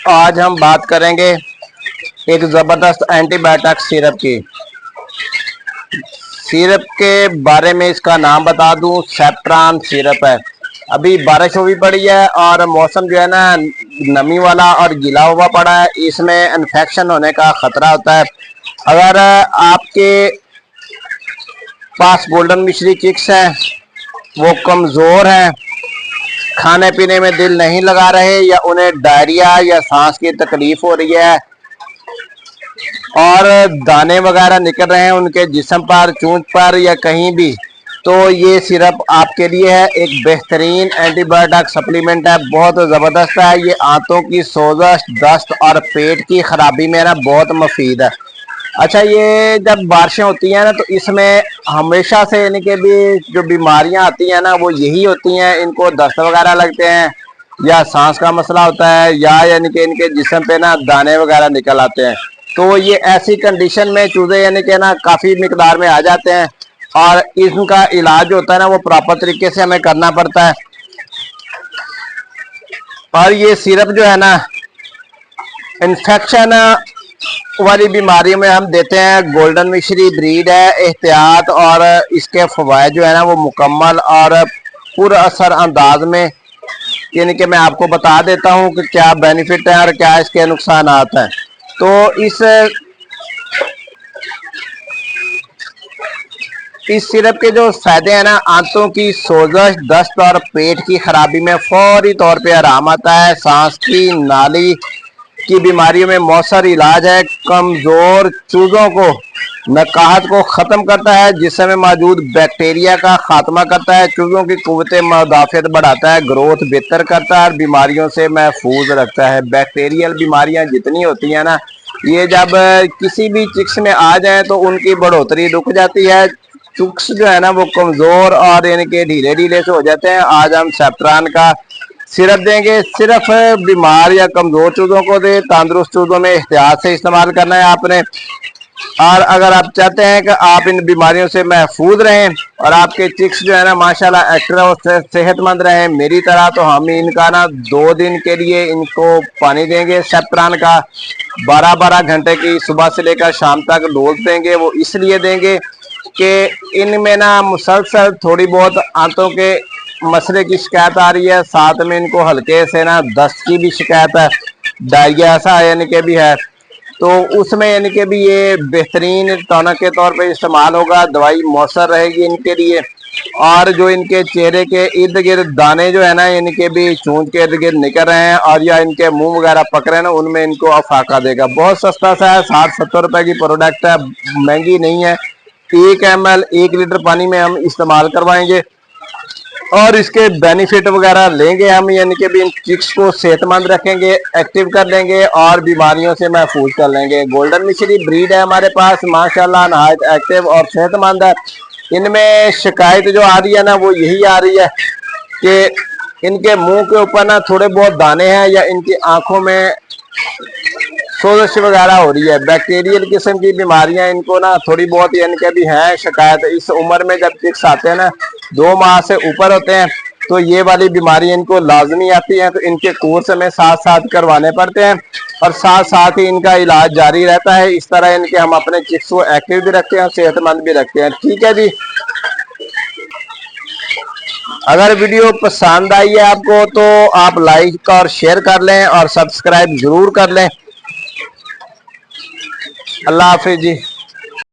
आज हम बात करेंगे एक ज़बरदस्त एंटीबायोटिक सिरप की। सिरप के बारे में इसका नाम बता दूं, सेप्ट्रान सिरप है। अभी बारिश हुई पड़ी है और मौसम जो है ना नमी वाला और गीला हुआ पड़ा है, इसमें इन्फेक्शन होने का खतरा होता है। अगर आपके पास गोल्डन मिश्री चिक्स है, वो कमज़ोर है, खाने पीने में दिल नहीं लगा रहे, या उन्हें डायरिया या सांस की तकलीफ हो रही है और दाने वगैरह निकल रहे हैं उनके जिस्म पर, चूंच पर या कहीं भी, तो ये सिरप आपके लिए है। एक बेहतरीन एंटीबायोटिक सप्लीमेंट है, बहुत ज़बरदस्त है। ये आंतों की सोजश, दस्त और पेट की खराबी में ना बहुत मुफीद है। अच्छा, ये जब बारिशें होती हैं ना तो इसमें हमेशा से यानी कि भी जो बीमारियां आती हैं ना वो यही होती हैं। इनको दस्त वगैरह लगते हैं या सांस का मसला होता है या यानी कि इनके जिस्म पे ना दाने वगैरह निकल आते हैं। तो ये ऐसी कंडीशन में चूजे यानी कि ना काफ़ी मिकदार में आ जाते हैं और इनका इलाज जो होता है ना वो प्रॉपर तरीके से हमें करना पड़ता है। और ये सिरप जो है ना इन्फेक्शन वाली बीमारियों में हम देते हैं। गोल्डन मिश्री ब्रीड है, एहतियात और इसके फवायद जो है ना वो मुकम्मल और पूरा असर अंदाज में यानी कि मैं आपको बता देता हूँ कि क्या बेनिफिट है और क्या इसके नुकसान हैं। तो इस सिरप के जो फायदे हैं ना, आंतों की सोजश, दस्त और पेट की खराबी में फौरी तौर पे आराम आता है। सांस की नाली की बीमारियों में मौसर इलाज है। कमजोर चूजों को नकाहत को ख़त्म करता है, जिसमें मौजूद बैक्टीरिया का खात्मा करता है। चूजों की कुव्वत मुदाफ़त बढ़ाता है, ग्रोथ बेहतर करता है और बीमारियों से महफूज रखता है। बैक्टीरियल बीमारियां जितनी होती हैं ना, ये जब किसी भी चिक्स में आ जाए तो उनकी बढ़ोतरी रुक जाती है। चिक्स जो है ना वो कमज़ोर और यानी कि ढीले ढीले से हो जाते हैं। आज हम सेप्ट्रान का सिरप देंगे। सिर्फ बीमार या कमजोर चूजों को दे, तंदुरुस्त चूजों में एहतियात से इस्तेमाल करना है आपने। और अगर आप चाहते हैं कि आप इन बीमारियों से महफूज रहें और आपके चिक्स जो है ना माशाल्लाह एक्टिव और सेहतमंद रहें मेरी तरह, तो हम इनका ना 2 दिन के लिए इनको पानी देंगे सेप्ट्रान का 12-12 घंटे की सुबह से लेकर शाम तक डोज देंगे। वो इसलिए देंगे कि इनमें ना मुसलसल थोड़ी बहुत आंतों के मसले की शिकायत आ रही है, साथ में इनको हल्के से ना दस्त की भी शिकायत है, डायरिया ऐसा यानी कि भी है। तो उसमें यानी कि भी ये बेहतरीन टॉनिक के तौर पे इस्तेमाल होगा। दवाई मौसर रहेगी इनके लिए। और जो इनके चेहरे के इर्द गिर्द दाने जो है ना यानी कि भी चूंच के इर्द गिर्द निकल रहे हैं और या इनके मुंह वगैरह पक रहे हैं ना, उनमें इनको अफाका देगा। बहुत सस्ता सा है, 60-70 रुपए की प्रोडक्ट है, महंगी नहीं है। 1 ml 1 लीटर पानी में हम इस्तेमाल करवाएंगे और इसके बेनिफिट वगैरह लेंगे हम, यानी कि भी इन चिक्स को सेहतमंद रखेंगे, एक्टिव कर लेंगे और बीमारियों से महफूज कर लेंगे। गोल्डन मिश्री ब्रीड है हमारे पास, माशाल्लाह नहायत एक्टिव और सेहतमंद है। इनमें शिकायत जो आ रही है ना वो यही आ रही है कि इनके मुंह के ऊपर ना थोड़े बहुत दाने हैं या इनकी आंखों में सोजश वगैरह हो रही है। बैक्टीरियल किस्म की बीमारियां इनको ना थोड़ी बहुत यानी कि भी हैं शिकायत। इस उम्र में जब चिक्स आते हैं ना 2 माह से ऊपर होते हैं तो ये वाली बीमारी इनको लाजमी आती है। तो इनके कोर्स में साथ साथ करवाने पड़ते हैं और साथ साथ ही इनका इलाज जारी रहता है। इस तरह इनके हम अपने चिक्स को एक्टिव भी रखते हैं, सेहतमंद भी रखते हैं। ठीक है जी, अगर वीडियो पसंद आई है आपको तो आप लाइक और शेयर कर लें और सब्सक्राइब जरूर कर लें। अल्लाह हाफिज जी।